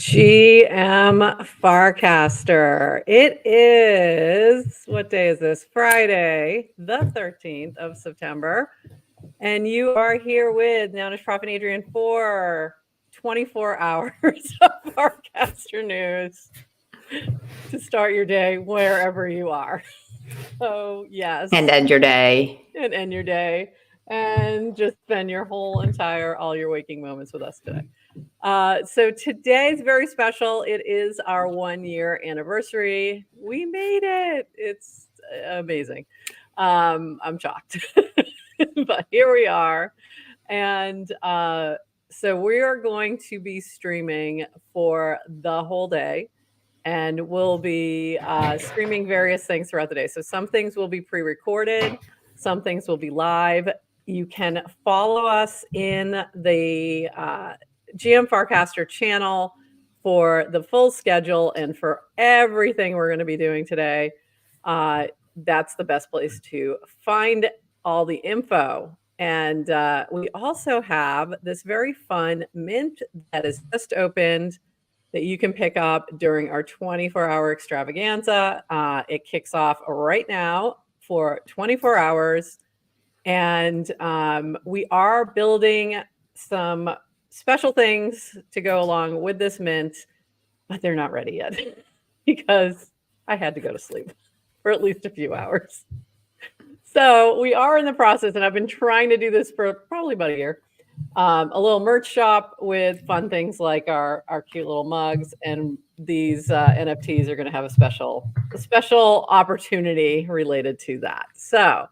GM Farcaster. It is, what day is this? Friday, the 13th of September. And you are here with Nounish Prof and Adrian for 24 hours of Farcaster news to start your day wherever you are. So, yes. And end your day. And end your day. And just spend your whole all your waking moments with us today. So today is very special. It is our 1-year anniversary. We made it. It's amazing. I'm shocked, but here we are. And so we are going to be streaming for the whole day, and we'll be streaming various things throughout the day. So some things will be pre-recorded, some things will be live. You can follow us in the GM Farcaster channel for the full schedule and for everything we're going to be doing today. That's the best place to find all the info. And we also have this very fun mint that is just opened that you can pick up during our 24-hour extravaganza. It kicks off right now for 24 hours. And we are building some special things to go along with this mint, but they're not ready yet because I had to go to sleep for at least a few hours. So we are in the process, and I've been trying to do this for probably about a year. A little merch shop with fun things like our cute little mugs, and these NFTs are going to have a special opportunity related to that. So,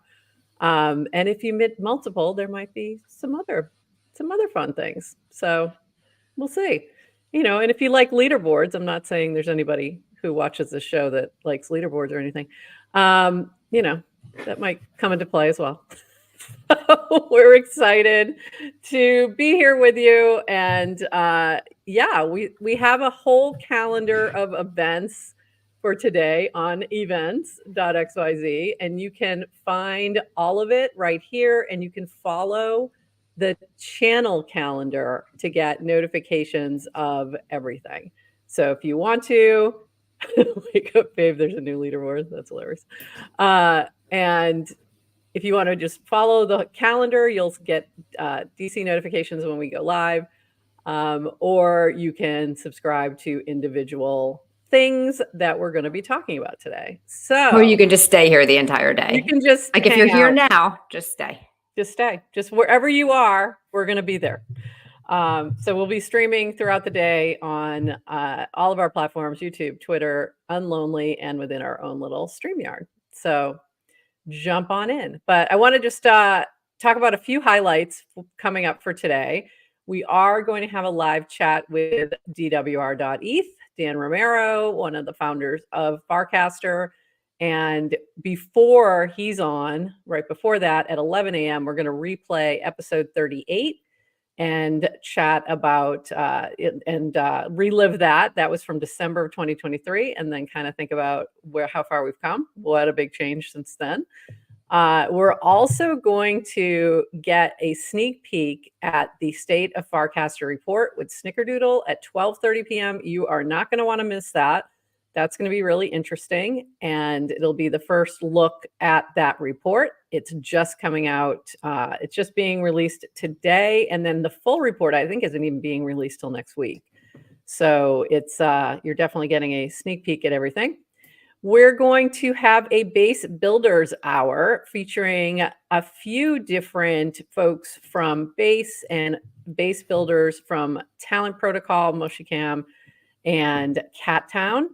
and if you mint multiple, there might be some other fun things. So we'll see. And if you like leaderboards, I'm not saying there's anybody who watches this show that likes leaderboards or anything. That might come into play as well. We're excited to be here with you. And we have a whole calendar of events for today on events.xyz. And you can find all of it right here. And you can follow the channel calendar to get notifications of everything. So if you want to, wake up, babe, there's a new leaderboard. That's hilarious. And if you want to just follow the calendar, you'll get DC notifications when we go live. Or you can subscribe to individual things that we're going to be talking about today. Or you can just stay here the entire day. You can just if you're here now, just stay. Just stay. Just wherever you are, we're going to be there. So we'll be streaming throughout the day on all of our platforms, YouTube, Twitter, Unlonely, and within our own little StreamYard. So jump on in. But I want to just talk about a few highlights coming up for today. We are going to have a live chat with DWR.eth, Dan Romero, one of the founders of Farcaster. And before he's on, right before that, at 11 a.m., we're going to replay episode 38 and chat about relive that. That was from December of 2023, and then kind of think about how far we've come. What a big change since then. We're also going to get a sneak peek at the State of Farcaster report with Snickerdoodle at 12:30 p.m. You are not going to want to miss that. That's going to be really interesting, and it'll be the first look at that report. It's just coming out. It's just being released today, and then the full report, I think, isn't even being released till next week. So it's you're definitely getting a sneak peek at everything. We're going to have a base builders hour featuring a few different folks from base and base builders from Talent Protocol, Moshicam, and Cattown.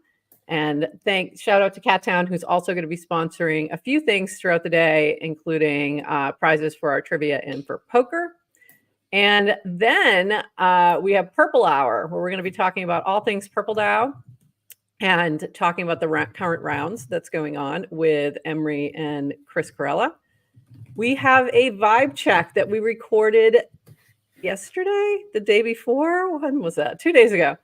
And shout out to Cattown, who's also going to be sponsoring a few things throughout the day, including prizes for our trivia and for poker. And then we have Purple Hour, where we're going to be talking about all things Purple DAO and talking about the current rounds that's going on with Emery and Chris Corella. We have a vibe check that we recorded yesterday, the day before. When was that? 2 days ago,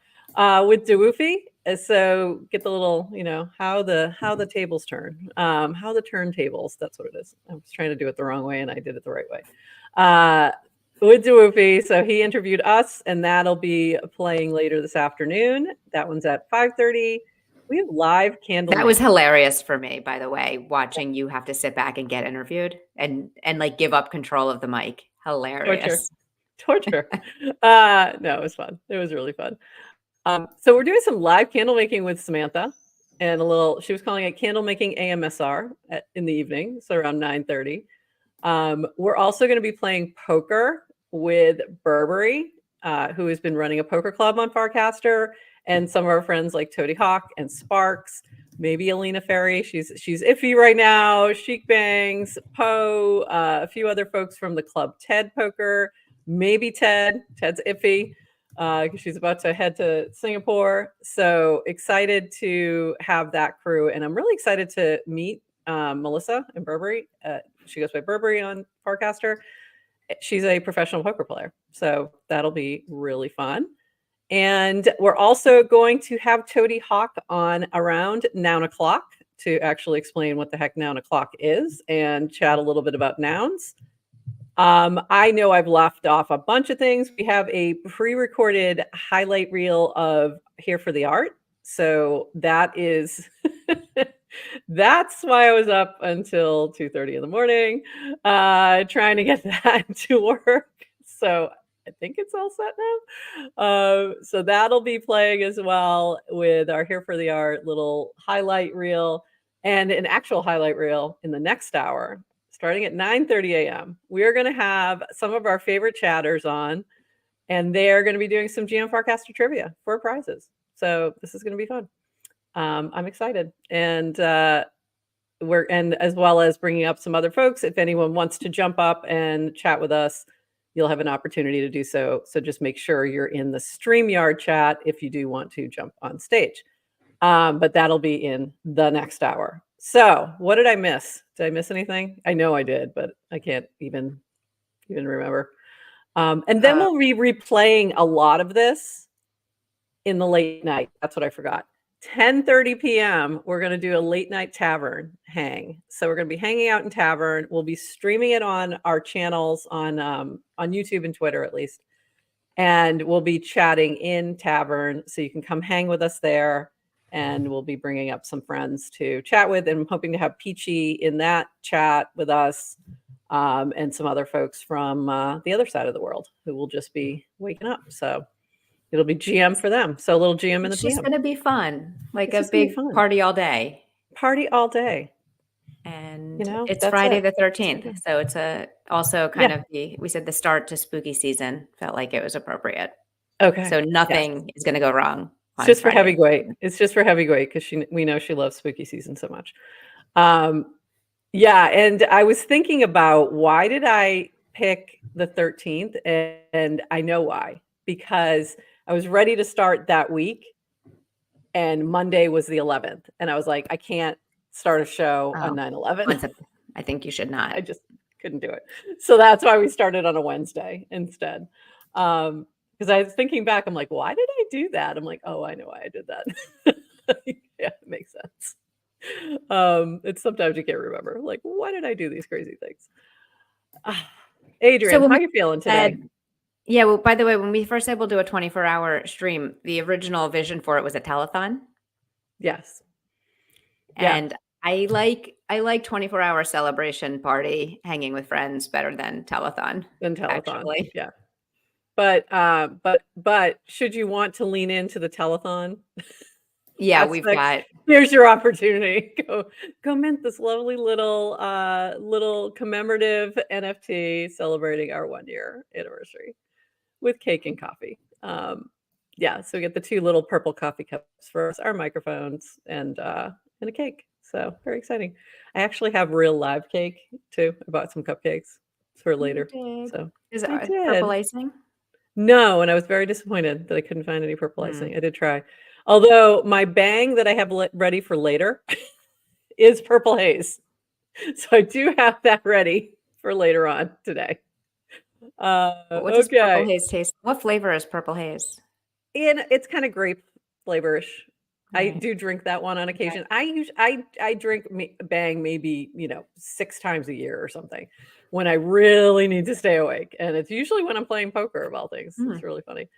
with Dewoofi. So get the little, how the tables turn, how the turntables. That's what it is. I was trying to do it the wrong way, and I did it the right way. with Dwoofy. So he interviewed us, and that'll be playing later this afternoon. That one's at 5:30. We have live candle That was making. hilarious for me, by the way, watching you have to sit back and get interviewed and like give up control of the mic. Torture. Hilarious. Torture. No, it was fun. It was really fun. So we're doing some live candle making with Samantha, and she was calling it candle making AMSR in the evening, so around 9:30. We're also going to be playing poker with Burberry, who has been running a poker club on Farcaster, and some of our friends like Toady Hawk and Sparks, maybe Alina Ferry. She's iffy right now. Chic Bangs, Poe, a few other folks from the club Ted Poker, maybe Ted. Ted's iffy because she's about to head to Singapore. So excited to have that crew, and I'm really excited to meet Melissa and Burberry. She goes by Burberry on Farcaster. She's a professional poker player, so that'll be really fun. And we're also going to have Toady Hawk on around 9 o'clock to actually explain what the heck 9 o'clock is and chat a little bit about nouns. I know I've left off a bunch of things. We have a pre-recorded highlight reel of Here for the Art. So that is that's why I was up until 2:30 in the morning, trying to get that to work. So I think it's all set now. So that'll be playing as well with our Here for the Art little highlight reel and an actual highlight reel in the next hour. Starting at 9:30 a.m., we are going to have some of our favorite chatters on, and they're going to be doing some GM Farcaster trivia for prizes. So this is going to be fun. I'm excited, and as well as bringing up some other folks. If anyone wants to jump up and chat with us, you'll have an opportunity to do so. So just make sure you're in the StreamYard chat if you do want to jump on stage. But that'll be in the next hour. So what did I miss? Did I miss anything? I know I did, but I can't even remember. And then we'll be replaying a lot of this in the late night. That's what I forgot. 10:30 p.m. we're going to do a late night tavern hang. So we're going to be hanging out in tavern. We'll be streaming it on our channels on YouTube and Twitter at least. And we'll be chatting in tavern, so you can come hang with us there. And we'll be bringing up some friends to chat with, and I'm hoping to have Peachy in that chat with us, and some other folks from the other side of the world who will just be waking up. So it'll be GM for them. So a little GM in the It's just GM. going to be fun, like It's a big party all day. Party all day. And You know, it's that's Friday it. the 13th. So it's also kind of we said the start to spooky season felt like it was appropriate. Okay. So nothing is going to go wrong. It's just for heavyweight. It's just for heavyweight because we know she loves spooky season so much. Yeah, and I was thinking about why did I pick the 13th, and I know why. Because I was ready to start that week, and Monday was the 11th, and I was like, I can't start a show on 9/11. I think you should not. I just couldn't do it. So that's why we started on a Wednesday instead. Because I was thinking back, I'm like, why did I do that? I'm like, oh, I know why I did that. Yeah, it makes sense. It's sometimes you can't remember. Like, why did I do these crazy things? Adrian, how you feeling today? Yeah, well, by the way, when we first said we'll do a 24-hour stream, the original vision for it was a telethon. Yes. And I like 24-hour celebration party hanging with friends better than telethon. Actually. Yeah. But should you want to lean into the telethon? Yeah, here's your opportunity. Go mint this lovely little commemorative NFT celebrating our 1-year anniversary with cake and coffee. Yeah, so we get the 2 little purple coffee cups for us, our microphones, and a cake. So very exciting. I actually have real live cake too. I bought some cupcakes for later. So is it purple icing? No, and I was very disappointed that I couldn't find any purple icing. I did try. Although my bang that I have ready for later is purple haze. So I do have that ready for later on today. What does purple haze taste? What flavor is purple haze? And it's kind of grape flavorish. I do drink that one on occasion. I drink Bang maybe 6 times a year or something when I really need to stay awake, and it's usually when I'm playing poker of all things. It's really funny.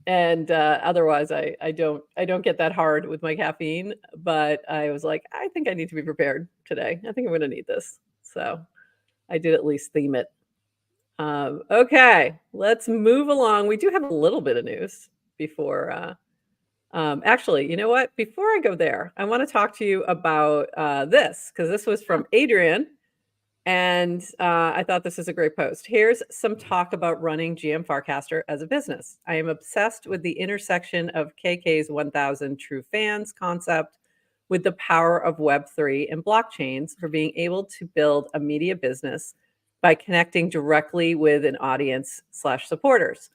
And otherwise, I don't get that hard with my caffeine. But I was like, I think I need to be prepared today. I think I'm going to need this, so I did at least theme it. Okay, let's move along. We do have a little bit of news before. Actually, you know what? Before I go there, I want to talk to you about this, because this was from Adrian, and I thought this is a great post. Here's some talk about running GM Farcaster as a business. I am obsessed with the intersection of KK's 1000 True Fans concept with the power of Web3 and blockchains for being able to build a media business by connecting directly with an audience/supporters.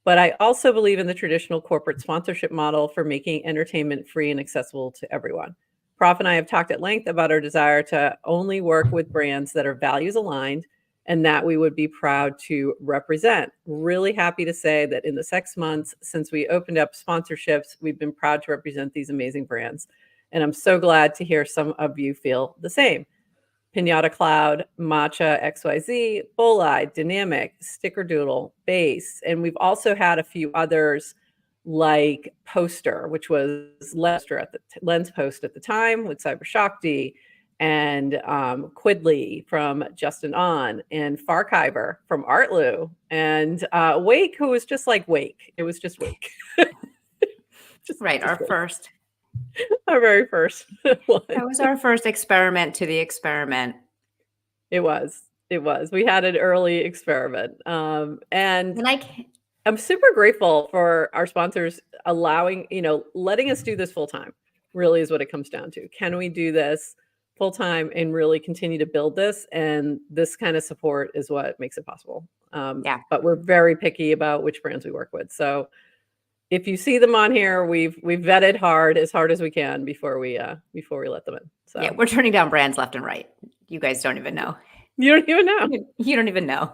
But I also believe in the traditional corporate sponsorship model for making entertainment free and accessible to everyone. Prof and I have talked at length about our desire to only work with brands that are values aligned and that we would be proud to represent. Really happy to say that in the 6 months since we opened up sponsorships, we've been proud to represent these amazing brands. And I'm so glad to hear some of you feel the same. Pinata Cloud, Matcha XYZ, Bolide, Dynamic, Stickerdoodle, Base. And we've also had a few others like Poster, which was Lens Post at the time with Cyber Shakti, and Quidley from Justin On, and Farkiver from Artloo, and Wake, who was just like Wake. It was just Wake. Our first. Our very first one. That was our first experiment to the experiment. It was. We had an early experiment. And I'm super grateful for our sponsors allowing, letting us do this full time, really is what it comes down to. Can we do this full time and really continue to build this? And this kind of support is what makes it possible. But we're very picky about which brands we work with. So if you see them on here, we've vetted as hard as we can before we let them in. So yeah, we're turning down brands left and right. You guys don't even know. You don't even know. You don't even know.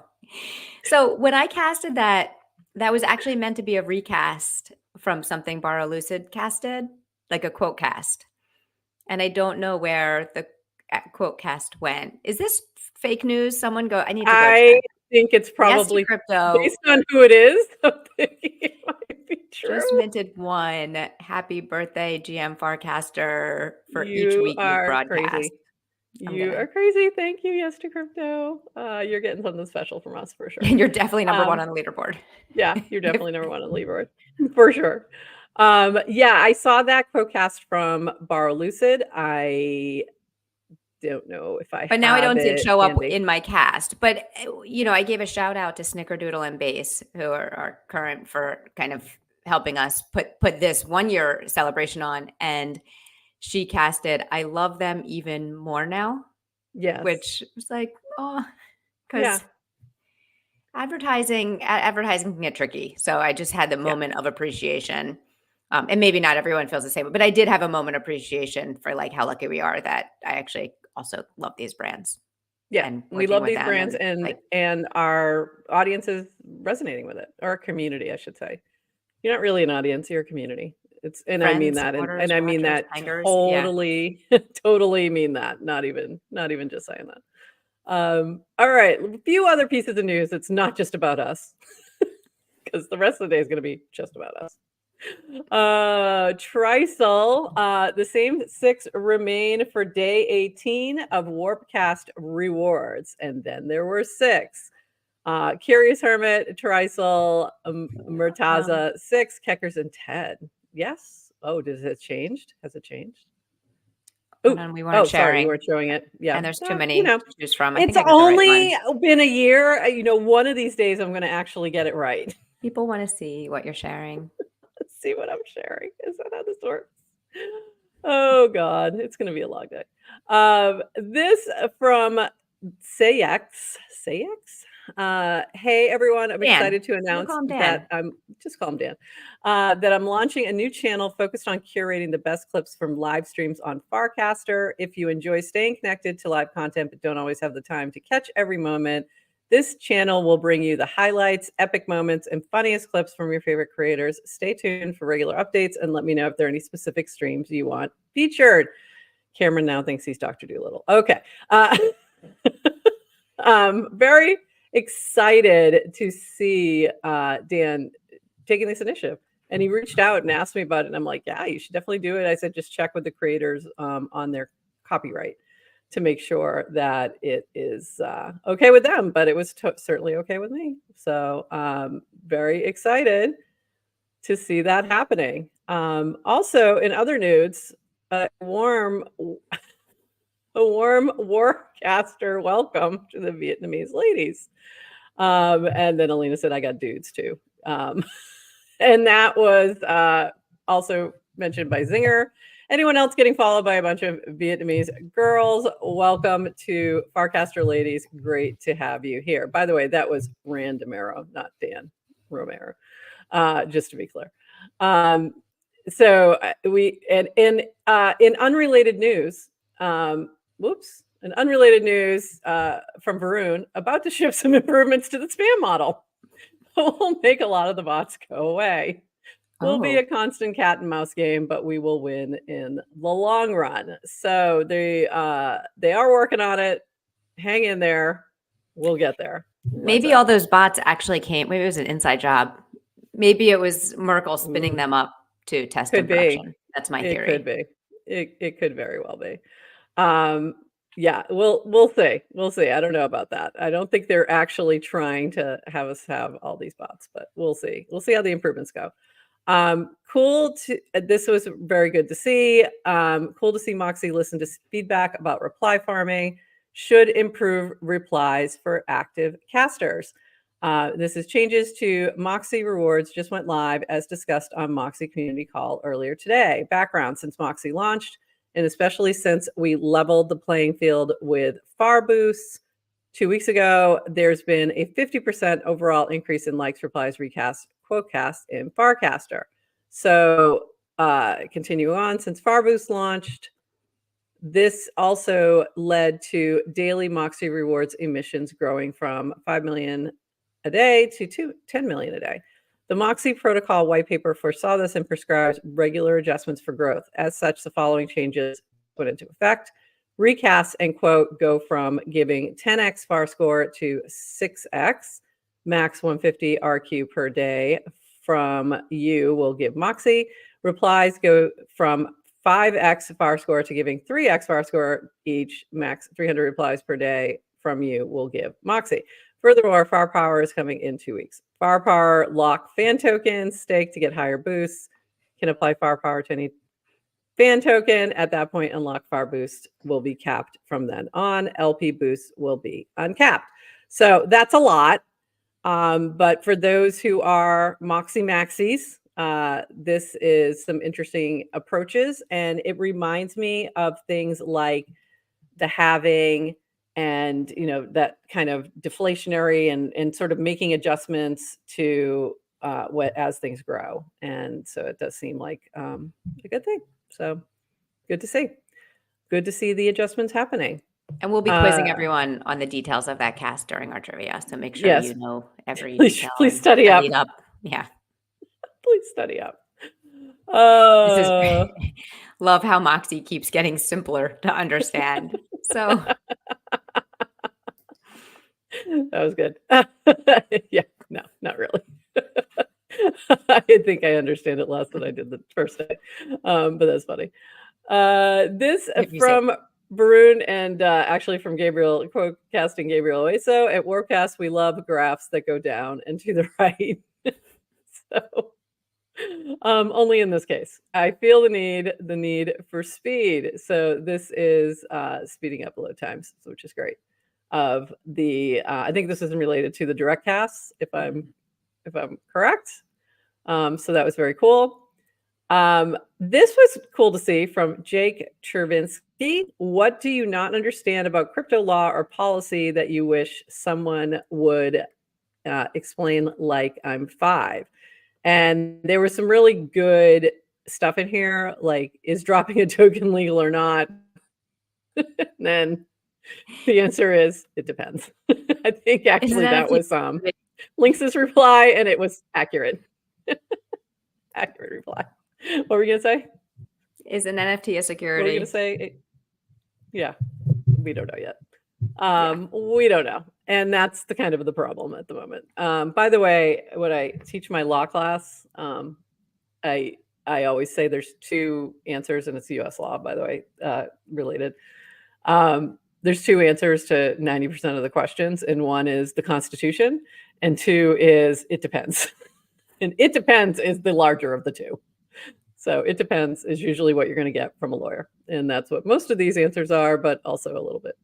So when I casted that was actually meant to be a recast from something Borrow Lucid casted, like a quote cast. And I don't know where the quote cast went. Is this fake news? Someone go, I need to go check. Think it's probably crypto. Based on who it is. It might be true. Just minted one. Happy birthday, GM Farcaster, for each week you broadcast. Crazy. You are crazy. Thank you. Yes to crypto. You're getting something special from us for sure. And you're definitely number one on the leaderboard. Yeah, you're definitely number one on the leaderboard for sure. I saw that quote-cast from Borrow Lucid. I don't know if I. But now I don't see it show up in my cast. But I gave a shout out to Snickerdoodle and Base, who are current for kind of helping us put this 1 year celebration on, and she casted I love them even more now. Yes. Which was like, because advertising can get tricky. So I just had the moment of appreciation. And maybe not everyone feels the same, but I did have a moment of appreciation for like how lucky we are that I actually also love these brands. Yeah, and we love these brands, and our audience is resonating with it. Our community, I should say. You're not really an audience; you're a community. Friends, I mean that, and I mean that totally, totally mean that. Not even just saying that. All right, a few other pieces of news. It's not just about us, because the rest of the day is going to be just about us. Trisol, the same 6 remain for day 18 of Warpcast rewards, and then there were 6. Curious Hermit, Trisol, Murtaza, 6, Keckers, and Ted. Yes. Oh, has it changed? Oh, we weren't sharing. Sorry, we weren't showing it. Yeah, and there's too many to choose from. It's only been a year. One of these days I'm going to actually get it right. People want to see what you're sharing. Let's see what I'm sharing. Is that how this works? Oh God, it's going to be a long day. This from Sayx. Hey everyone, I'm excited to announce that I'm just call him Dan. That I'm launching a new channel focused on curating the best clips from live streams on Farcaster. If you enjoy staying connected to live content but don't always have the time to catch every moment, This channel will bring you the highlights, epic moments, and funniest clips from your favorite creators. Stay tuned for regular updates and let me know if there are any specific streams you want featured. Cameron now thinks he's Dr. Dolittle. Okay. Very excited to see Dan taking this initiative. And he reached out and asked me about it. And I'm like, yeah, you should definitely do it. I said, just check with the creators on their copyright to make sure that it is okay with them. But it was certainly okay with me. So very excited to see that happening. Also, in other news, a warm Farcaster welcome to the Vietnamese ladies. And then Alina said, I got dudes too. And that was also mentioned by Zinger. Anyone else getting followed by a bunch of Vietnamese girls? Welcome to Farcaster ladies. Great to have you here. By the way, that was Rand Romero, not Dan Romero, just to be clear. So we and in unrelated news, in unrelated news from Varun, about to ship some improvements to the spam model. We'll make a lot of the bots go away. Will be a constant cat and mouse game, but we will win in the long run. So they are working on it. Hang in there. We'll get there. Maybe all those bots actually came. Maybe it was an inside job. Maybe it was Merkel spinning them up to test in production. That's my theory. It could be. It could very well be. Yeah, we'll see. We'll see. I don't know about that. I don't think they're actually trying to have us have all these bots, but we'll see. We'll see how the improvements go. This was very good to see. Cool to see Moxie listen to feedback about reply farming. Should improve replies for active casters. This is changes to Moxie rewards just went live as discussed on Moxie community call earlier today. Background: since Moxie launched, and especially since we leveled the playing field with Far Boosts 2 weeks ago, there's been a 50% overall increase in likes, replies, recasts, quotecasts in Farcaster. So continue on, since Far Boost launched, this also led to daily Moxie rewards emissions growing from 5 million a day to 10 million a day. The Moxie protocol white paper foresaw this and prescribes regular adjustments for growth. As such, the following changes put into effect. Recasts and quote go from giving 10x FAR score to 6x, max 150 RQ per day from you will give Moxie. Replies go from 5x FAR score to giving 3x FAR score each, max 300 replies per day from you will give Moxie. Furthermore, Firepower is coming in 2 weeks. Firepower lock fan tokens, stake to get higher boosts. Can apply Firepower to any fan token. At that point, unlock Fire Boost will be capped from then on. LP boosts will be uncapped. So that's a lot. But for those who are Moxie Maxies, this is some interesting approaches. And it reminds me of things like the halving and, that kind of deflationary and sort of making adjustments to as things grow. And so it does seem like a good thing. So good to see. Good to see the adjustments happening. And we'll be quizzing everyone on the details of that cast during our trivia. So make sure you know every detail. Please study up. Yeah. Please study up. Love how Moxie keeps getting simpler to understand. So that was good. Yeah, no, not really. I think I understand it less than I did the first day, but that's funny. This from Varun and actually from Gabriel, quote casting Gabriel Oeso. At Warpcast, we love graphs that go down and to the right. So only in this case. I feel the need for speed. So this is speeding up load times, which is great. Of the I think this is related to the direct casts, if I'm correct. So that was very cool. This was cool to see from Jake Chervinsky. What do you not understand about crypto law or policy that you wish someone would explain like I'm 5? And there was some really good stuff in here, like, is dropping a token legal or not? And then The answer is it depends. I think actually Isn't that NFT was Lynx's reply, and it was accurate. Accurate reply. What were you gonna say? is an NFT a What security? were you gonna say? Yeah, we don't know yet. Yeah. We don't know, and that's the kind of the problem at the moment. By the way, when I teach my law class, I always say there's two answers, and it's U.S. law, by the way, related. There's two answers to 90% of the questions, and one is the Constitution, and two is it depends. And it depends is the larger of the two. So it depends is usually what you're going to get from a lawyer, and that's what most of these answers are, but also a little bit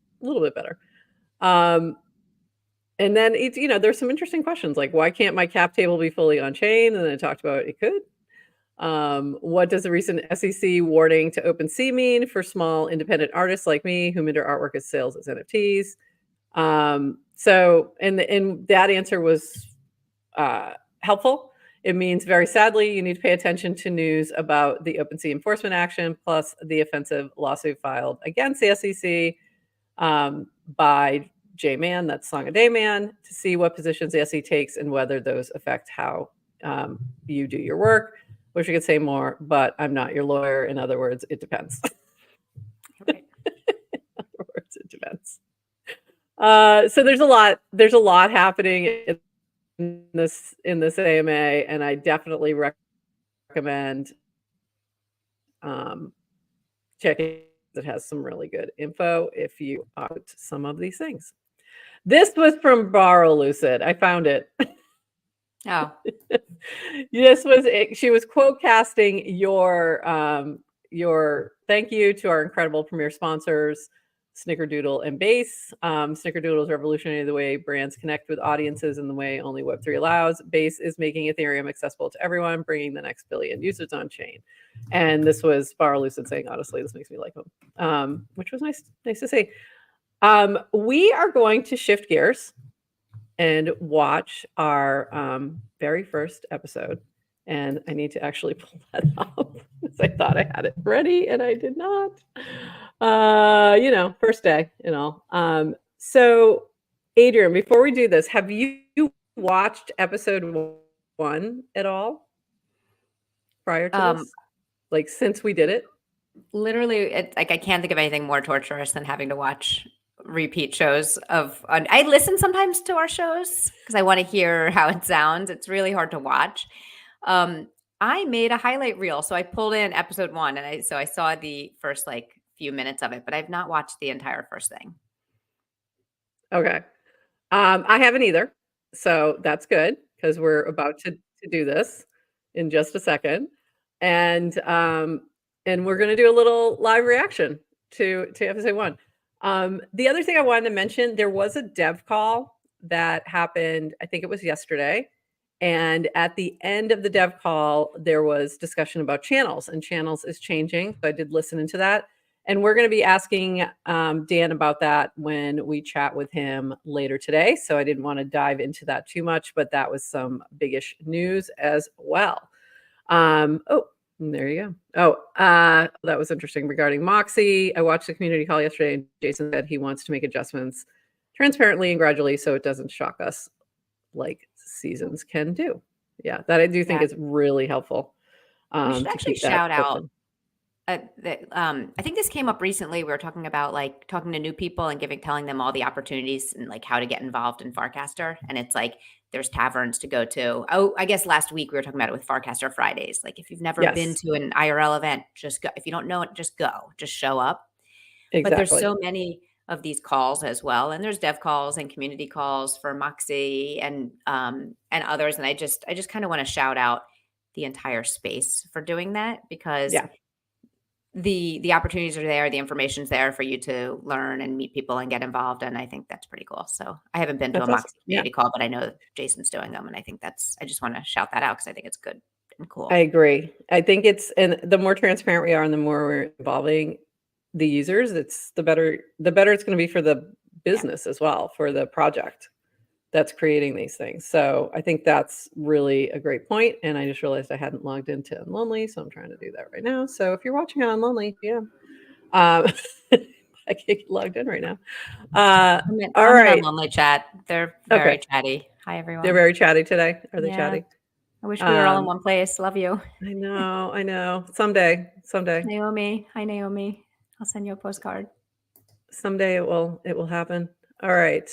better. And then it's, there's some interesting questions like why can't my cap table be fully on chain? And then I talked about it could. What does the recent SEC warning to OpenSea mean for small independent artists like me who minter artwork as sales as NFTs? So, and that answer was helpful. It means very sadly, you need to pay attention to news about the OpenSea enforcement action plus the offensive lawsuit filed against the SEC by J-Man, that's Song a Day Man, to see what positions the SEC takes and whether those affect how you do your work. Wish I could say more, but I'm not your lawyer. In other words, it depends. Right. In other words, it depends. So there's a lot happening in this AMA, and I definitely recommend checking. It has some really good info if you opt some of these things. This was from Borrow Lucid. I found it. Oh. This was it. She was quote casting your thank you to our incredible premier sponsors, Snickerdoodle and Base. Snickerdoodle is revolutionary the way brands connect with audiences in the way only Web3 allows. Base is making Ethereum accessible to everyone, bringing the next billion users on chain. And this was Borrow Lucid saying, honestly, this makes me like them, which was nice to see. We are going to shift gears and watch our very first episode. And I need to actually pull that up because I thought I had it ready and I did not. First day and all. So, Adrian, before we do this, have you watched episode 1 at all prior to this? Like since we did it? Literally, I can't think of anything more torturous than having to watch repeat shows I listen sometimes to our shows because I want to hear how it sounds. It's really hard to watch. I made a highlight reel, so I pulled in episode 1, and I saw the first few minutes of it, but I've not watched the entire first thing. Okay. I haven't either, so that's good because we're about to do this in just a second, and we're going to do a little live reaction to episode 1. The other thing I wanted to mention, there was a dev call that happened, I think it was yesterday, and at the end of the dev call, there was discussion about channels, and channels is changing, so I did listen into that. And we're going to be asking Dan about that when we chat with him later today. So I didn't want to dive into that too much, but that was some biggish news as well. There you go. That was interesting regarding Moxie. I watched the community call yesterday, and Jason said he wants to make adjustments transparently and gradually so it doesn't shock us like seasons can do. Yeah, that I do think is really helpful. We should actually shout out. I think this came up recently. We were talking about talking to new people and telling them all the opportunities and how to get involved in Farcaster. And it's there's taverns to go to. Oh, I guess last week we were talking about it with Farcaster Fridays. If you've never been to an IRL event, just go. If you don't know it, just go. Just show up. Exactly. But there's so many of these calls as well, and there's dev calls and community calls for Moxie and others. And I just kind of want to shout out the entire space for doing that because the opportunities are there, the information's there for you to learn and meet people and get involved, and I think that's pretty cool. So I haven't been to a Moxie community call, but I know Jason's doing them, and I think I just want to shout that out because I think it's good and cool. I agree. I think and the more transparent we are and the more we're involving the users, it's the better it's going to be for the business as well, for the project that's creating these things. So I think that's really a great point. And I just realized I hadn't logged into Unlonely, so I'm trying to do that right now. So if you're watching on Unlonely, I can't get logged in right now. I'm in All right. Unlonely chat. They're very Okay. chatty. Hi, everyone. They're very chatty today. Are they Yeah. chatty? I wish we were all in one place. Love you. I know. Someday. Naomi. Hi, Naomi. I'll send you a postcard. Someday it will happen. All right.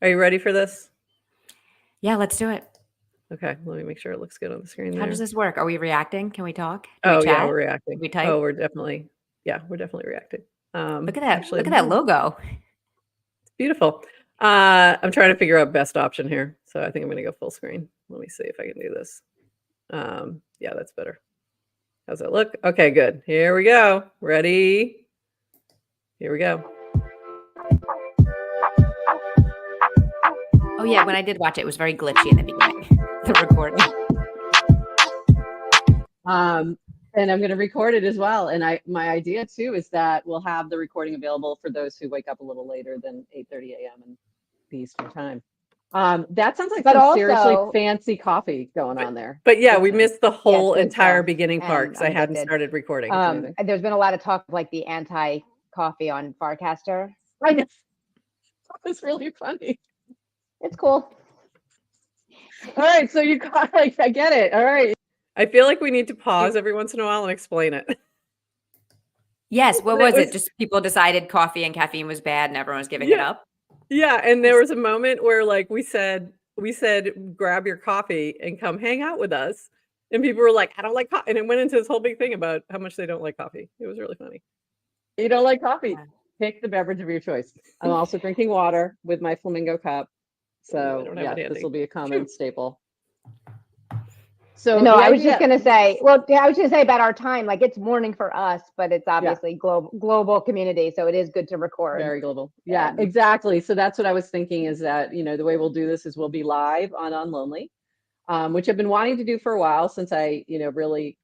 Are you ready for this? Yeah, let's do it. Okay, let me make sure it looks good on the screen there. How does this work? Are we reacting? Can we talk? Oh, we chat? yeah, we're reacting. Do we type? Oh, we're definitely reacting. Look at that. Look at that logo. It's beautiful. I'm trying to figure out best option here. So I think I'm going to go full screen. Let me see if I can do this. Yeah, that's better. How's that look? Okay, good. Here we go. Ready? Here we go. Oh, yeah. When I did watch it, it was very glitchy in the beginning, the recording. And I'm going to record it as well. And my idea too is that we'll have the recording available for those who wake up a little later than 8:30 a.m. in the Eastern time. That sounds like some seriously fancy coffee going on there. But yeah, we missed the whole entire beginning part because I hadn't started recording. There's been a lot of talk of like the anti-coffee on Farcaster. I know. It's really funny. It's cool. All right, so you got I get it. All right. I feel like we need to pause every once in a while and explain it. Yes. What was it? Just people decided coffee and caffeine was bad and everyone was giving it up? Yeah. And there was a moment where like we said, grab your coffee and come hang out with us. And people were like, I don't like coffee. And it went into this whole big thing about how much they don't like coffee. It was really funny. You don't like coffee? Yeah. Pick the beverage of your choice. I'm also drinking water with my flamingo cup. So yeah, this will be a common staple. So no, I was just going to say, I was going to say about our time, like it's morning for us, but it's obviously global community. So it is good to record. Very global. Yeah, exactly. So that's what I was thinking is that, the way we'll do this is we'll be live on Unlonely, which I've been wanting to do for a while since I, really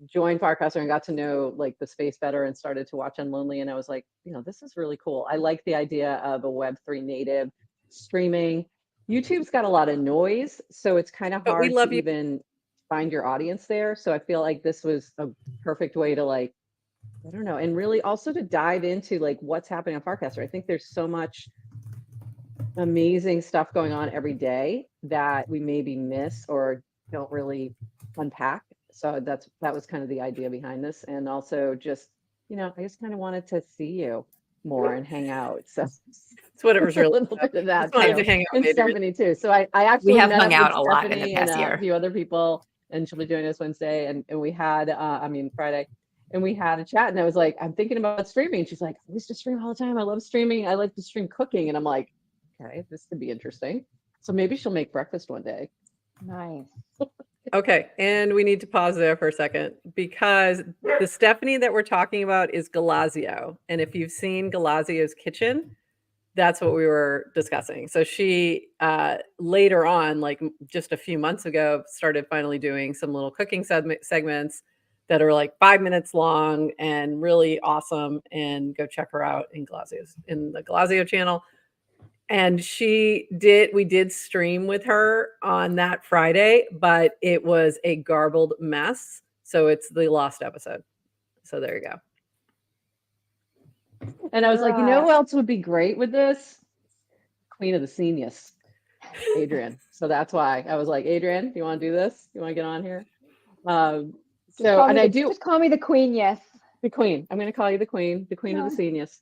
joined Farcaster and got to know like the space better and started to watch Unlonely. And I was like, this is really cool. I like the idea of a Web3 native streaming. YouTube's got a lot of noise, so it's kind of hard to even find your audience there. So I feel like this was a perfect way to like, I don't know, and really also to dive into like what's happening on Farcaster. I think there's so much amazing stuff going on every day that we maybe miss or don't really unpack. So that was kind of the idea behind this. And also just, I just kind of wanted to see you more and hang out. So it's whatever's really a little bit of that. Wanted to hang out and Stephanie too. So I actually have hung out a lot in the past year. A few other people, and she'll be joining us Wednesday. And we had Friday, and we had a chat. And I was like, I'm thinking about streaming. She's like, I used to stream all the time. I love streaming. I like to stream cooking. And I'm like, okay, this could be interesting. So maybe she'll make breakfast one day. Nice. Okay, and we need to pause there for a second because the Stephanie that we're talking about is Galazio. And if you've seen Galazio's kitchen, that's what we were discussing. So she later on, like just a few months ago, started finally doing some little cooking segments that are like 5 minutes long and really awesome. And go check her out in the Galazio channel. And we did stream with her on that Friday, but it was a garbled mess. So it's the lost episode. So there you go. And I was like, who else would be great with this? Queen of the Seniors, Adrian. So that's why I was like, Adrian, do you want to do this? You want to get on here? Just call me the Queen. Yes. The Queen. I'm going to call you the Queen of the Seniors.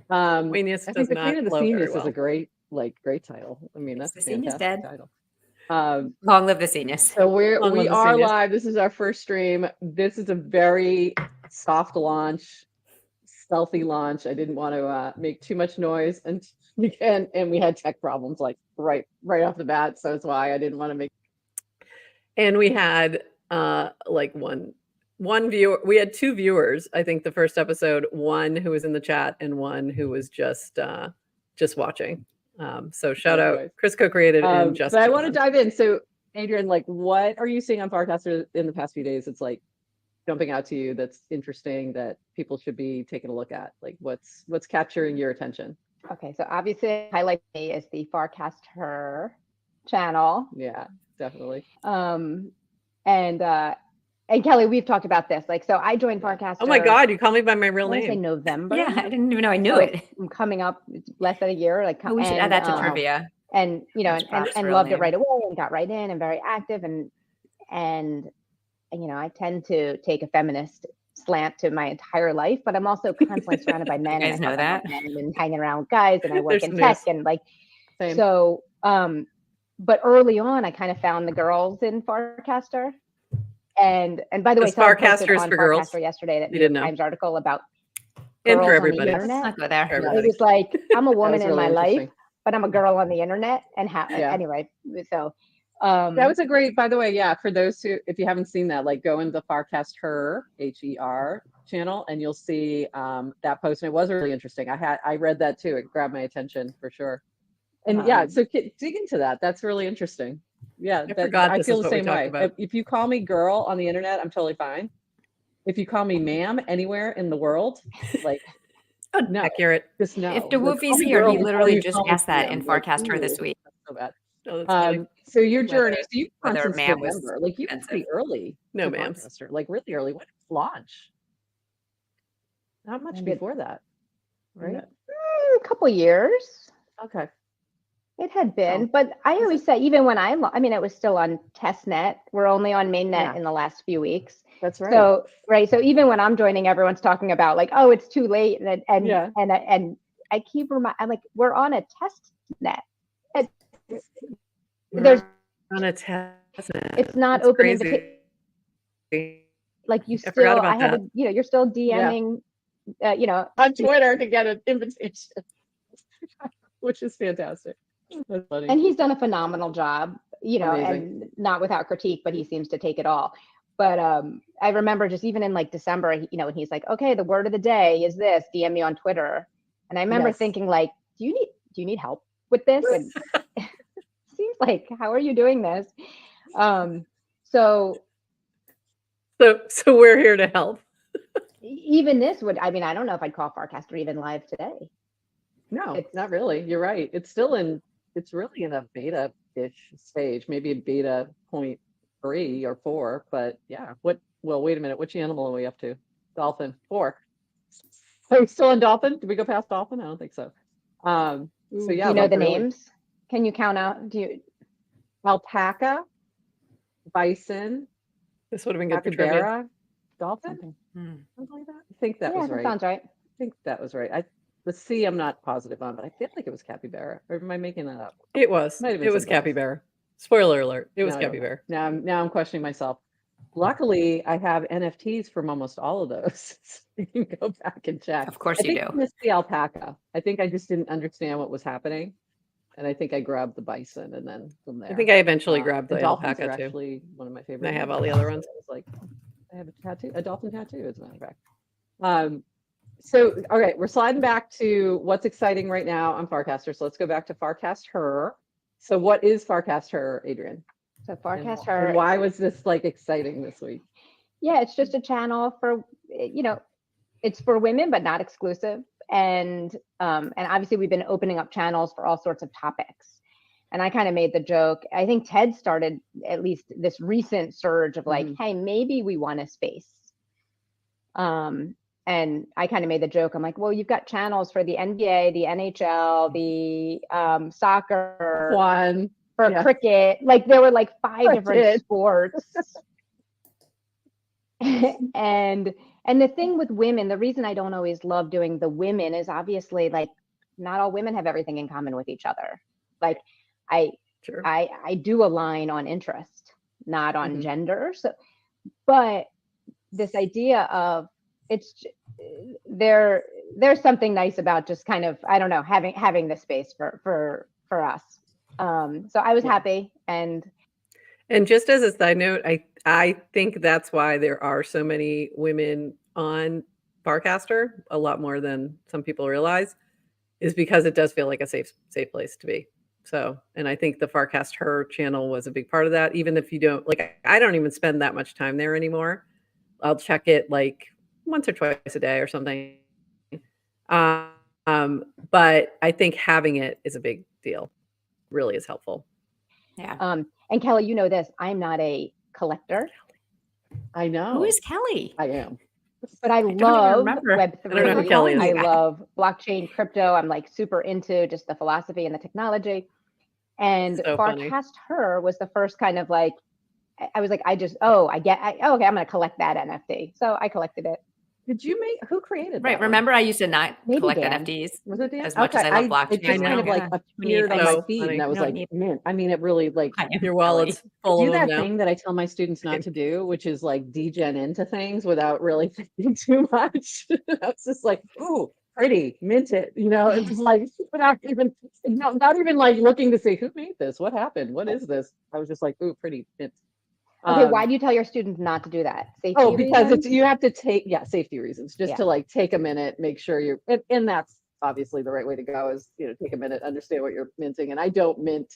I think the Queen of the Seniors is a great title. I mean, that's a fantastic title. Long live the Seniors. So we are live. This is our first stream. This is a very soft launch, stealthy launch. I didn't want to make too much noise, and we had tech problems like right off the bat. So that's why I didn't want to make. And we had like one viewer. We had 2 viewers. I think the first episode, one who was in the chat and one who was just watching. So shout out Chris co-created and just. But I want to dive in. So Adrian, like, what are you seeing on Farcaster in the past few days? It's like jumping out to you that's interesting that people should be taking a look at. Like, what's capturing your attention? Okay, so obviously, highlight me is the Farcaster channel. Yeah, definitely. And and Kelly, we've talked about this. Like, so I joined Farcaster. Oh my God, you call me by my real I want to say name. November. Yeah, I didn't even know I knew So it. I'm coming up less than a year. Like, Oh, we should add that to trivia. And What's Brock's and real loved it name? right away and got right in and very active and I tend to take a feminist slant to my entire life, but I'm also constantly surrounded by men. You guys and I know talk about that? men and hanging around with guys, and I work There's in some tech news. and like Same. so. But early on, I kind of found the girls in Farcaster. And by the way, Because someone posted Farcaster is on for girls. Farcaster yesterday that You New York didn't know. Times article about And for girls on the everybody. internet. Let's not go there. For It everybody. was like, I'm a woman was in really my life, interesting. but I'm a girl on the internet. And Yeah. anyway, so That was a great, by the way, yeah, for those who, if you haven't seen that, like go into the Farcast Her, HER channel, and you'll see that post. And it was really interesting. I read that too. It grabbed my attention for sure. And yeah, so dig into that. That's really interesting. Yeah, forgot I this feel is the what we same talked way. about. If you call me girl on the internet, I'm totally fine. If you call me ma'am anywhere in the world, like, no, Accurate. just no. If Like, DeWoofy's call me here, girl he before literally you just call me asked that in ma'am. Like, Farcaster this ooh, week. that's so bad. Oh, that's funny. So your Whether- journey, so you've gone whether since ma'am was November, like you were offensive. pretty early. No, to ma'am. Farcaster, like really early. When did it launch? Not much When did- before that, right? a couple years. Okay. It had been, Oh, but I is always say, even when I mean, it was still on testnet. We're only on mainnet Yeah. in the last few weeks. That's right. So, right. So even when I'm joining, everyone's talking about like, oh, it's too late. Yeah. And I keep I'm like, we're on a test net. There's On a test. it's not That's open crazy. invitation. Like you I forgot still, about I have, that. you're still DMing, On Twitter to get an invitation, which is fantastic. That's funny. and he's done a phenomenal job, Amazing. and not without critique, but he seems to take it all. But I remember just even in like December, when he's like, okay, the word of the day is this, DM me on Twitter. And I remember Yes. thinking like, do you need help with this? And seems like, how are you doing this? So So we're here to help. even this would, I mean, I don't know if I'd call Farcaster even live today. No, It's- not really. You're right. It's really in a beta-ish stage, maybe a beta 0.3 or 4, but yeah. Well, wait a minute. Which animal are we up to? Dolphin 4. Are we still on dolphin? Did we go past dolphin? I don't think so. So Do yeah. you know like the really- names? Can you count out? Alpaca, bison, This would have been good for trivia. capybara, dolphin, Hmm. something like that. I think that Yeah, was that right. sounds right. I think that was right. The C I'm not positive on, but I feel like it was capybara. Or am I making that up? It was. Might have been It was something else. capybara. Spoiler alert. It was No, I don't know. capybara. Now I'm questioning myself. Luckily, I have NFTs from almost all of those. So you can go back and check. Of course I you think I do. missed the alpaca. I think I just didn't understand what was happening. And I think I grabbed the bison and then from there. I think I eventually grabbed the dolphins alpaca are too. actually one of my favorite. I have ones. all the other ones. It's like I have a tattoo, a dolphin tattoo, as a matter of fact. So okay, we're sliding back to what's exciting right now on Farcaster. So let's go back to Farcast Her. So what is Farcast Her, Adrian? So And Farcaster. why was this like exciting this week? Yeah, it's just a channel for, it's for women, but not exclusive. And obviously we've been opening up channels for all sorts of topics. And I kind of made the joke. I think Ted started at least this recent surge of like, hey, maybe we want a space. And I kind of made the joke. I'm like, well, you've got channels for the NBA, the NHL, the soccer, One. for yeah. cricket. Like there were like 5 different Cricket. sports. and the thing with women, the reason I don't always love doing the women is obviously like not all women have everything in common with each other. Like Sure. I do align on interest, not on Mhm. gender. So, but this idea of there's something nice about just kind of, I don't know, having this space for us. So I was Yeah. happy. And just as a side note, I think that's why there are so many women on Farcaster, a lot more than some people realize, is because it does feel like a safe place to be. So, and I think the Farcast Her channel was a big part of that. Even if you don't like, I don't even spend that much time there anymore. I'll check it like once or twice a day or something. But I think having it is a big deal. Really is helpful. Yeah. and Kelly, you know this, I'm not a collector. I know. Who is Kelly? I am. But I don't even love remember. Web3. I don't know who Kelly is. I love blockchain, crypto. I'm like super into just the philosophy and the technology. And So funny. Farcaster was the first kind of like, I was like, okay, I'm going to collect that NFT. So I collected it. Did you who created Right. that one? Remember, I used to not Maybe collect Dan. NFTs Was it Dan? as much as I love blockchain. It just kind of like appeared on my feed, and I was like, man, I mean, it really like Your wallet's full do of them that now. thing that I tell my students not to do, which is like degen into things without really thinking too much. It's just like, ooh, pretty, mint it, it's just like without even, not even like looking to see who made this, what happened, what is this? I was just like, ooh, pretty, mint. Okay, why do you tell your students not to do that? Safety because reasons? you have to take, safety reasons, just Yeah. to like take a minute, make sure you're, and that's obviously the right way to go is, take a minute, understand what you're minting. And I don't mint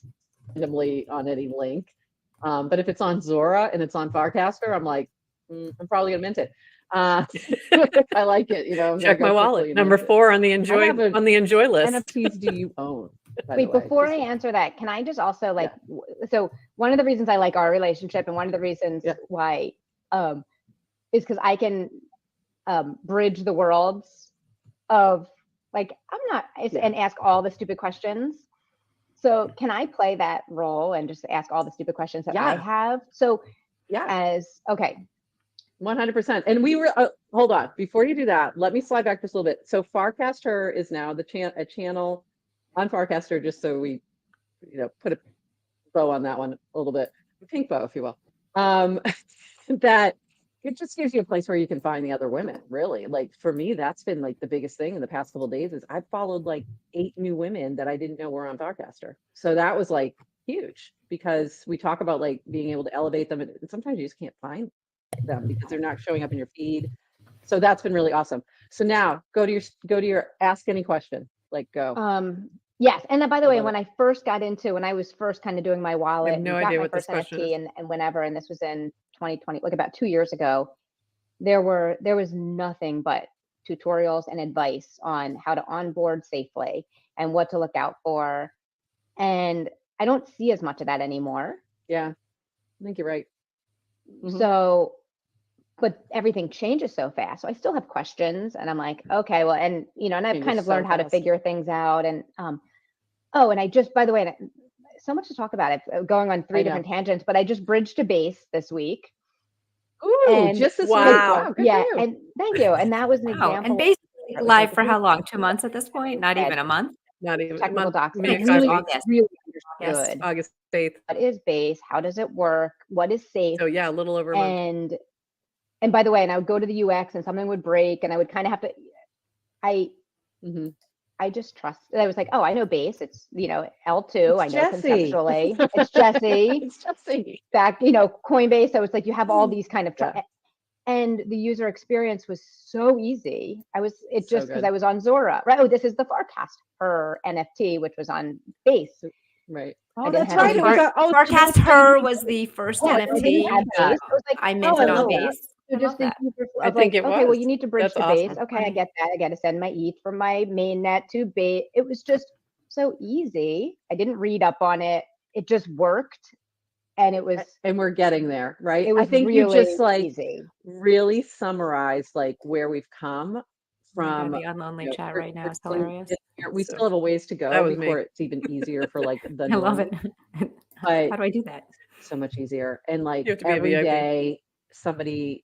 randomly on any link. But if it's on Zora and it's on Farcaster, I'm like, I'm probably gonna mint it. If I like it, Check my wallet. Number 4 on the enjoy list. NFTs do you own? Wait, before I answer that, can I just also so one of the reasons I like our relationship and one of the reasons why is because I can bridge the worlds of like, and ask all the stupid questions. So can I play that role and just ask all the stupid questions that I have? So okay. 100%. And we were, hold on, before you do that, let me slide back just a little bit. So Farcaster is now a channel on Farcaster, just so we, put a bow on that one a little bit, a pink bow, if you will. That it just gives you a place where you can find the other women, really. Like for me, that's been like the biggest thing in the past couple of days is I've followed like 8 new women that I didn't know were on Farcaster. So that was like huge because we talk about like being able to elevate them, and sometimes you just can't find them because they're not showing up in your feed. So that's been really awesome. So now go to your ask any question. Like go. Yes, and then by the way, when I first got into, when I was first kind of doing my wallet, I have no and got idea my what this first question NFT is. and whenever, and this was in 2020, like about 2 years ago, there was nothing but tutorials and advice on how to onboard safely and what to look out for. And I don't see as much of that anymore. Yeah, I think you're right. So, but everything changes so fast. So I still have questions and I'm like, okay, well, and and I've kind of learned how to figure things out. And and I just, by the way, so much to talk about it, going on 3 different tangents, but I just bridged to base this week. Ooh, just this week. Wow, good for you. And thank you. And that was an example. And basically live for how long? 2 months at this point? Not even a month? Not even technical docs. Really understood. August 8th. What is base? How does it work? What is safe? So yeah, a little over a month. And by the way, and I would go to the UX and something would break and I would kind of have to, I just trust. I was like, oh, I know base. It's, L2. I know conceptually. It's Jesse. It's Jesse. Back, Coinbase. So it's like you have all these kind of, and the user experience was so easy. Because I was on Zora. Right. Oh, this is the Farcaster NFT, which was on base. Right. Oh, that's right. Farcaster was the first NFT. I minted on base. So just I think it was. Okay, well, you need to bridge to base. Awesome. Okay, I get that. I got to send my ETH from my mainnet to base. It was just so easy. I didn't read up on it. It just worked, and it was. And we're getting there, right? It was I think really you just like easy. really summarized like where we've come from. The Unlonely chat right now is hilarious. We still have a ways to go before it's even easier for like the. I love it. But how do I do that? So much easier, and like every day, somebody.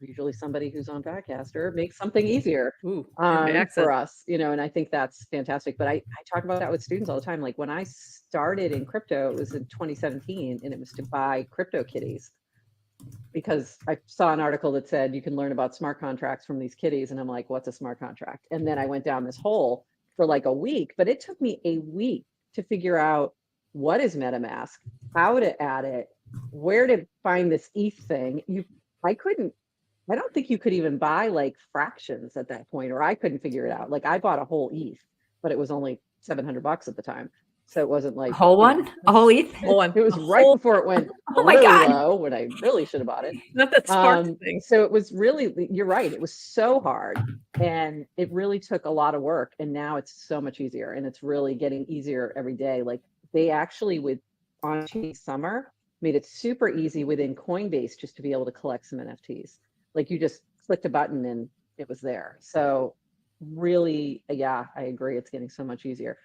Usually somebody who's on Farcaster makes something easier for us, and I think that's fantastic. But I talk about that with students all the time. Like when I started in crypto, it was in 2017 and it was to buy crypto kitties because I saw an article that said you can learn about smart contracts from these kitties. And I'm like, what's a smart contract? And then I went down this hole for like a week, but it took me a week to figure out what is MetaMask, how to add it, where to find this ETH thing. I don't think you could even buy like fractions at that point, or I couldn't figure it out. Like I bought a whole ETH, but it was only $700 at the time. So it wasn't like a whole one, a whole ETH. It was right before it went really low when I really should have bought it. Not that spark thing. So it was really, you're right. It was so hard and it really took a lot of work. And now it's so much easier and it's really getting easier every day. Like they actually on summer, made it super easy within Coinbase just to be able to collect some NFTs. Like you just clicked a button and it was there. So really, yeah, I agree. It's getting so much easier.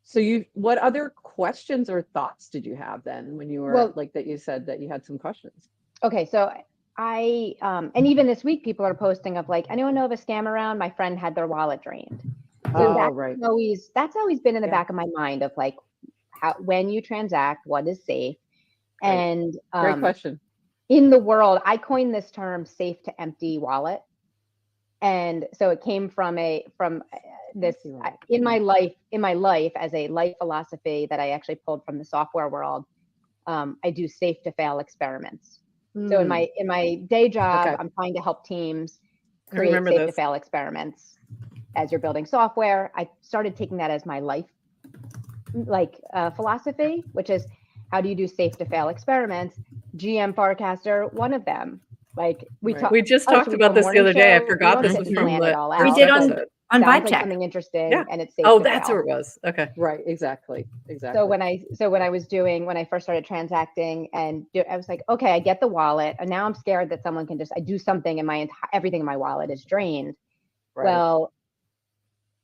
So what other questions or thoughts did you have then when you were like that you said that you had some questions? Okay, so and even this week people are posting of like, anyone know of a scam around? My friend had their wallet drained. So that's always been in the back of my mind of like when you transact, what is safe? Right. And great question. In the world, I coined this term safe to empty wallet. And so it came from this in my life as a life philosophy that I actually pulled from the software world. I do safe to fail experiments. So in my day job, I'm trying to help teams create safe to fail experiments as you're building software. I started taking that as my life philosophy, which is how do you do safe to fail experiments? GM Farcaster, one of them. Like we just talked about this the other day. I forgot this was from we did on Vibe Check. Something interesting, and it's safe. Oh, that's what it was. Okay, right, exactly. So when I first started transacting, and I was like, okay, I get the wallet, and now I'm scared that someone can I do something and everything in my wallet is drained. Right. Well,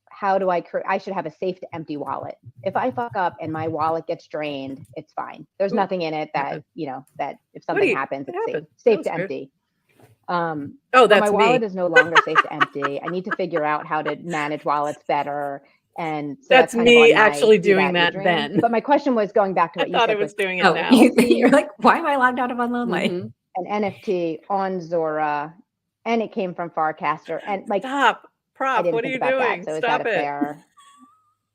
how do I should have a safe to empty wallet. If I fuck up and my wallet gets drained, it's fine. There's nothing in it that that if something happens, it's safe to empty. That's my me. wallet is no longer safe to empty. I need to figure out how to manage wallets better. And so that's me actually doing that then. But my question was going back to what you said. I was doing it now. You're like, why am I logged out of Unlonely? An NFT on Zora, and it came from Farcaster. And like, stop, Prop, what are you doing? So stop it.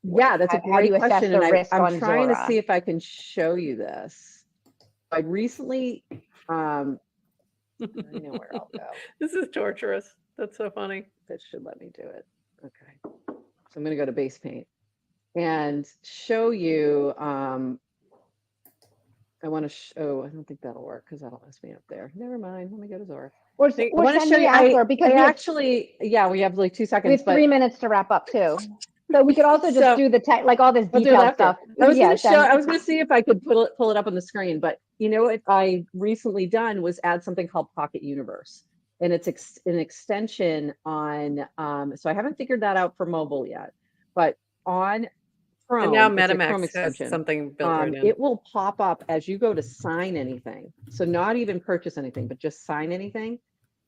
Yeah, that's a great question. And I'm trying Zora? To see if I can show you this. I recently, I know where I'll go. This is torturous. That's so funny. That should let me do it. Okay. So I'm going to go to Base Paint and show you. I want to show. I don't think that'll work because that'll mess me up there. Never mind. Let me go to Zora. Or want to show you after because we have like 2 seconds. We have 3 minutes to wrap up too. So we could also just do the all this detailed stuff. I was going to see if I could pull it up on the screen, but you know what I recently done was add something called Pocket Universe, and it's an extension on. So I haven't figured that out for mobile yet, but on Chrome, and now MetaMask has something built right in. It will pop up as you go to sign anything. So not even purchase anything, but just sign anything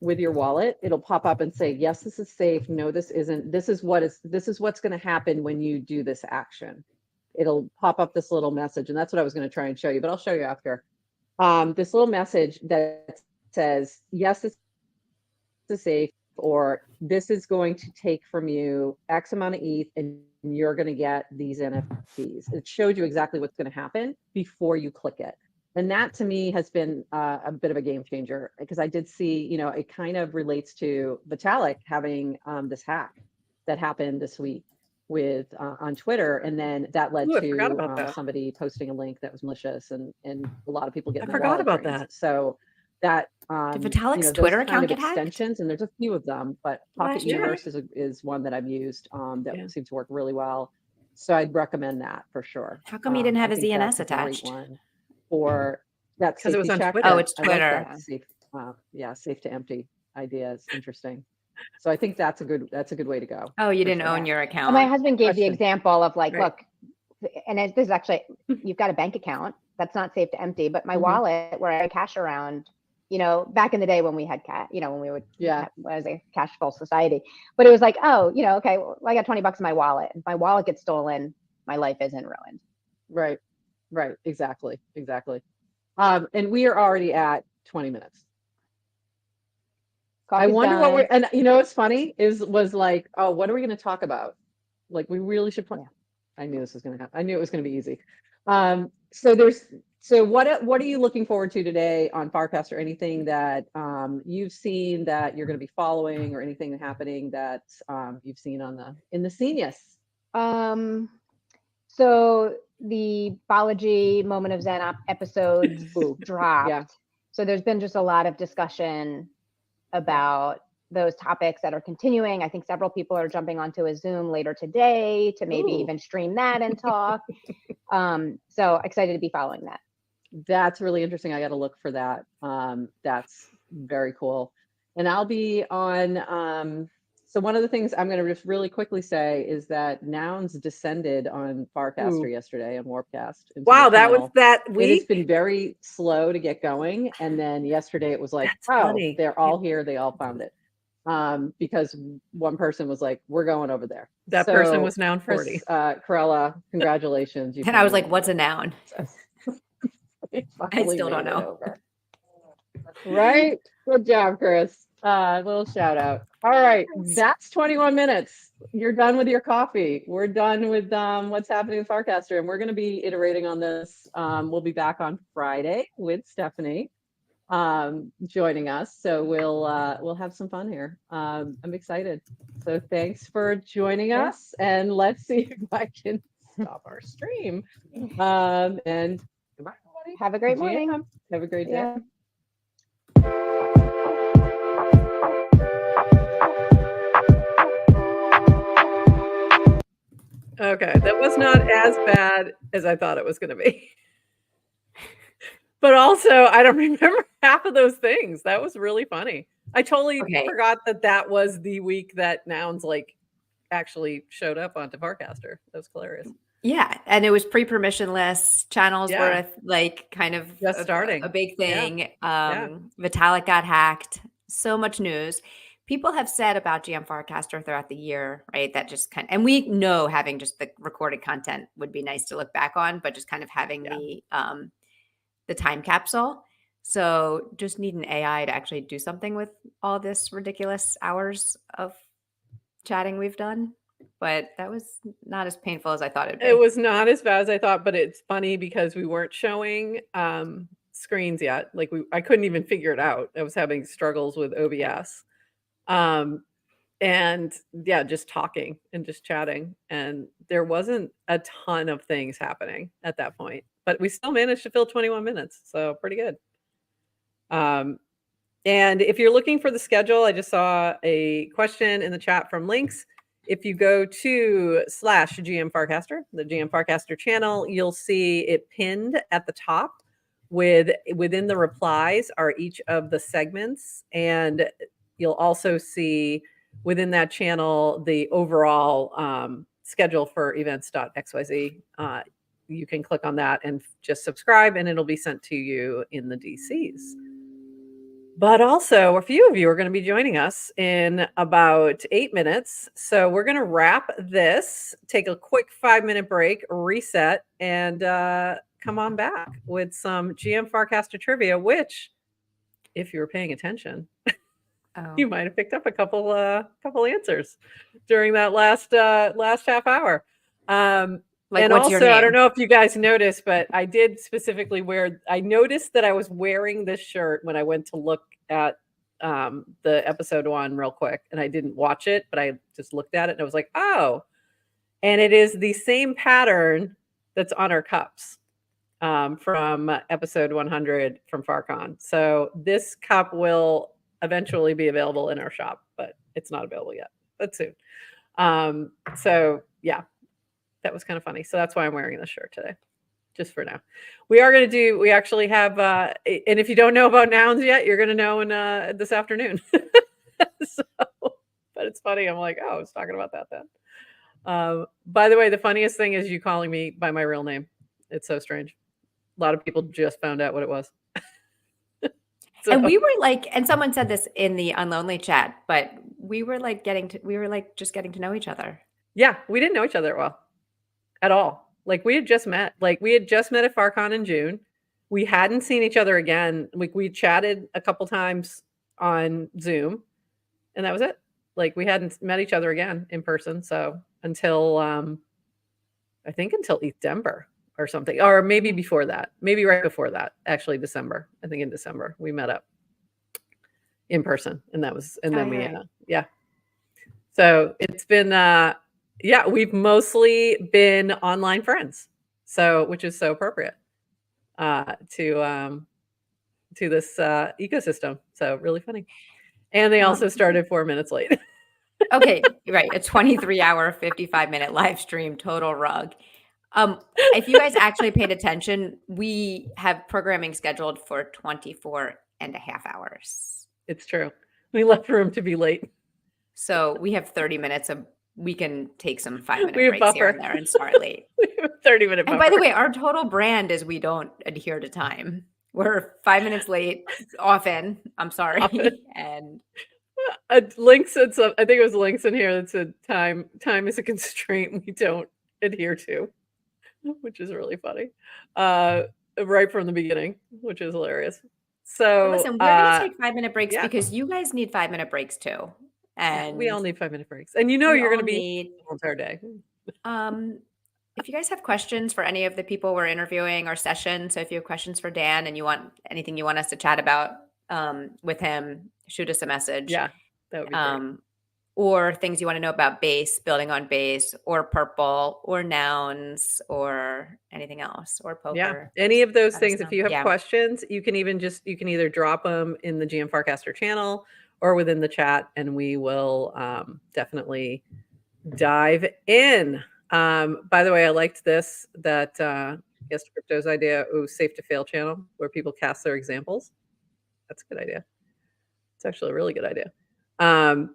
with your wallet. It'll pop up and say, yes, this is safe. No, this isn't. This is what's going to happen when you do this action. It'll pop up this little message, and that's what I was going to try and show you, but I'll show you after. This little message that says, yes, this is safe, or this is going to take from you X amount of ETH, and you're going to get these NFTs. It shows you exactly what's going to happen before you click it. And that to me has been a bit of a game changer, because I did see, it kind of relates to Vitalik having this hack that happened this week with on Twitter. And then that led to somebody posting a link that was malicious, and a lot is getting. I forgot about that. So that did Vitalik's Twitter account get extensions, and there's a few of them, but Pocket Universe is one that I've used that seems to work really well. So I'd recommend that for sure. How come you didn't have his ENS attached? Or that because it was on Twitter. Oh, it's Twitter. Safe to empty idea is interesting. So I think that's a good way to go. Oh, you didn't own your account. Well, my husband gave the example of like, look, and this is actually, you've got a bank account that's not safe to empty, but my wallet where I cash around, back in the day when we had cash, when we would, as a cashful society, but it was like, oh, okay, well, I got $20 in my wallet. If my wallet gets stolen, my life isn't ruined. Right. Exactly. And we are already at 20 minutes. Coffee's I wonder done. and what's funny was like, oh, what are we going to talk about? Like, we really should plan. I knew this was going to happen. I knew it was going to be easy. So what are you looking forward to today on Farcaster? Anything that you've seen that you're going to be following, or anything happening that you've seen in the scene? Yes. So the Balaji Moment of Zen episodes dropped. Yeah. So there's been just a lot of discussion about those topics that are continuing. I think several people are jumping onto a Zoom later today to maybe even stream that and talk. So excited to be following that. That's really interesting. I got to look for that. That's very cool. And I'll be on. So one of the things I'm going to just really quickly say is that Nouns descended on Farcaster yesterday and Warpcast. into the Wow, that was channel. that It has week. been very slow to get going, and then yesterday it was like, That's oh, funny. they're all here. They all found it. Because one person was like, we're going over there. That person So, was Noun 40. Chris, Corella, congratulations. You And I was finally like, what's made a noun? it. I Finally still don't made it know. over. Right? Good job, Chris. Little shout out. All right, that's 21 minutes. You're done with your coffee. We're done with what's happening with Farcaster, and we're going to be iterating on this. We'll be back on Friday with Stephanie joining us, so we'll have some fun here. I'm excited. So thanks for joining us, and let's see if I can stop our stream. And goodbye, everybody. Have a great morning. Have a great day. Yeah. Okay, that was not as bad as I thought it was going to be. But also, I don't remember half of those things. That was really funny. I totally forgot that was the week that Nouns like actually showed up onto Farcaster. That was hilarious. Yeah, and it was pre-permissionless. Channels were like kind of just starting, a big thing. Vitalik got hacked. So much news. People have said about GM Farcaster throughout the year, right? That just kind of, and we know having just the recorded content would be nice to look back on, but just kind of having the time capsule. So just need an AI to actually do something with all this ridiculous hours of chatting we've done. But that was not as painful as I thought it'd be. It was not as bad as I thought, but it's funny because we weren't showing screens yet. Like I couldn't even figure it out. I was having struggles with OBS. And yeah, just talking and just chatting. And there wasn't a ton of things happening at that point, but we still managed to fill 21 minutes. So pretty good. And if you're looking for the schedule, I just saw a question in the chat from Links. If you go to /GM Farcaster, the GM Farcaster channel, you'll see it pinned at the top within the replies are each of the segments. And you'll also see within that channel the overall schedule for events.xyz. You can click on that and just subscribe, and it'll be sent to you in the DCs. But also, a few of you are going to be joining us in about 8 minutes. So we're going to wrap this, take a quick 5-minute break, reset, and come on back with some GM Farcaster trivia, which, if you were paying attention, you might have picked up a couple answers during that last half hour. Like, and what's also, your name? I don't know if you guys noticed, but I did specifically I noticed that I was wearing this shirt when I went to look at the episode 1 real quick, and I didn't watch it, but I just looked at it and I was like, oh, and it is the same pattern that's on our cups from episode 100 from FarCon. So this cup will eventually be available in our shop, but it's not available yet, but soon. So yeah, that was kind of funny. So that's why I'm wearing this shirt today, just for now. We actually have, and if you don't know about Nouns yet, you're going to know in this afternoon. So, but it's funny. I'm like, oh, I was talking about that then. By the way, the funniest thing is you calling me by my real name. It's so strange. A lot of people just found out what it was. So, and we were like, and someone said this in the Unlonely chat, but we were like just getting to know each other. Yeah, we didn't know each other well at all. Like we had just met. Like we had just met at FarCon in June. We hadn't seen each other again. Like we chatted a couple times on Zoom, and that was it. Like we hadn't met each other again in person. So until I think until December or something, or maybe before that, maybe right before that, actually December. I think in December we met up in person, and that was, and then yeah. So it's been, yeah, we've mostly been online friends. So, which is so appropriate to this ecosystem. So really funny. And they also started 4 minutes late. Okay, right. A 23-hour, 55-minute live stream, total rug. If you guys actually paid attention, we have programming scheduled for 24 and a half hours. It's true. We left room to be late. So we have 30 minutes of, we can take some 5-minute We have breaks here buffer. and there and start late. We have a 30-minute buffer. And by the way, our total brand is we don't adhere to time. We're 5 minutes late often. I'm sorry. Often. And Link said some, I think it was links in here that said time is a constraint we don't adhere to, which is really funny. Right from the beginning, which is hilarious. So listen, we're going to take 5-minute breaks yeah. because you guys need 5-minute breaks too. And we all need 5-minute breaks. And you're going to be the entire day. If you guys have questions for any of the people we're interviewing or session, so if you have questions for Dan and you want anything you want us to chat about with him, shoot us a message. Yeah, that would be great. Or things you want to know about base, building on base, or purple, or nouns, or anything else, or poker. Yeah, any of those Let us things. If know. you have Yeah. questions, you can either drop them in the GM Farcaster channel or within the chat, and we will definitely dive in. By the way, I liked this, that Yes Crypto's idea, safe to fail channel, where people cast their examples. That's a good idea. It's actually a really good idea. And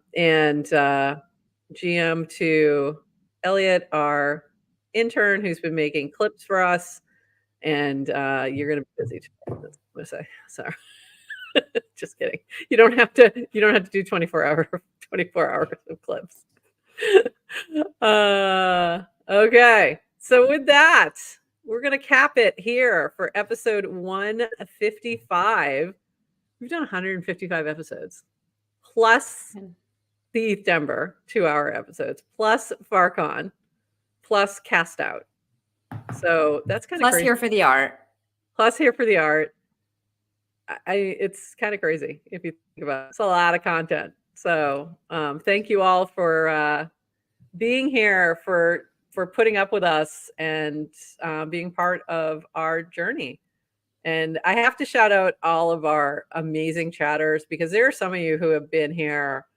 GM to Elliot, our intern, who's been making clips for us. And you're going to be busy today. That's what I'm going to say. Sorry. Just kidding. You don't have to do 24 hours of clips. Okay. So with that, we're going to cap it here for episode 155. We've done 155 episodes, plus the ETH Denver 2-hour episodes, plus FarCon, plus Cast Out. So that's kind of crazy. Plus here for the art. Plus here for the art. It's kind of crazy if you think about it. It's a lot of content. So thank you all for being here, for putting up with us, and being part of our journey. And I have to shout out all of our amazing chatters, because there are some of you who have been here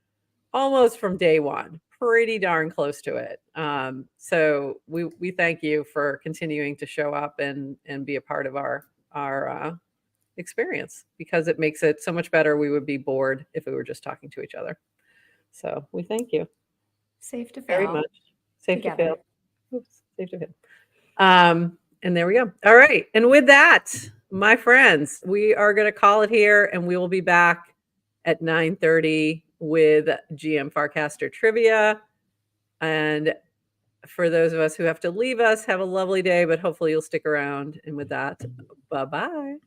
almost from day one, pretty darn close to it. So we thank you for continuing to show up and be a part of our experience, because it makes it so much better. We would be bored if we were just talking to each other. So we thank you. Safe to fail. Very much. Safe Together. to fail. Oops, safe to fail. And there we go. All right. And with that, my friends, we are going to call it here, and we will be back at 9:30 with GM Farcaster Trivia. And for those of us who have to leave us, have a lovely day, but hopefully you'll stick around. And with that, bye-bye.